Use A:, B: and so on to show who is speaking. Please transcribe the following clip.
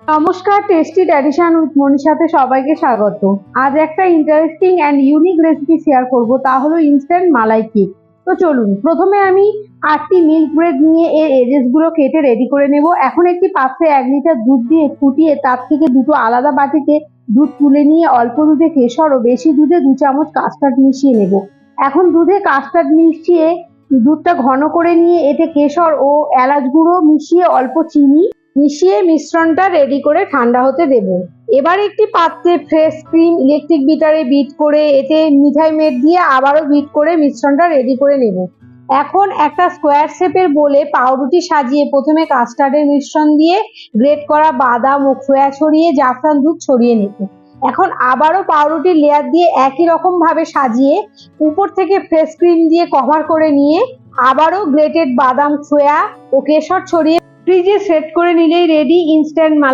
A: নমস্কার, tasty tradition with মনীষাতে সবাইকে স্বাগত। আজ একটা interesting and unique recipe share করব, তা হলো ইনস্ট্যান্ট মালাই কেক। তো চলুন, প্রথমে আমি 8টি মিল্ক ব্রেড নিয়ে এর এজেসগুলো কেটে রেডি করে নেব। এখন একটি পাত্রে 1 লিটার দুধ দিয়ে ফুটিয়ে তার থেকে দুটো আলাদা বাটিতে দুধ তুলে নিয়ে অল্প দুধে কেশর ও বেশি দুধে 2 চামচ কাস্টার্ড মিশিয়ে নেব। এখন দুধে কাস্টার্ড মিশিয়ে দুধটা ঘন করে নিয়ে এতে কেশর ও এলাচ গুঁড়ো মিশিয়ে অল্প চিনি মিশিয়ে মিশ্রণটা রেডি করে ঠান্ডা হতে দেব। এবার একটি পাত্রে ফ্রেশ ক্রিম ইলেকট্রিক বিটারে বিট করে এতে মিঠাই মেদ দিয়ে আবারও বিট করে মিশ্রণটা রেডি করে নেব। এখন একটা স্কোয়ার শেপের বোলে পাউরুটি সাজিয়ে প্রথমে কাস্টার্ডের মিশ্রণ দিয়ে গ্রেট করা বাদাম ও খোয়া ছড়িয়ে জাফরান দুধ ছড়িয়ে নেব। এখন আবারও পাউরুটির লেয়ার দিয়ে একই রকম ভাবে সাজিয়ে উপর থেকে ফ্রেশ ক্রিম দিয়ে কভার করে নিয়ে আবারও গ্রেটেড বাদাম খোয়া ও কেশর ছড়িয়ে ফ্রিজে সেট করে নিলেই রেডি ইনস্ট্যান্ট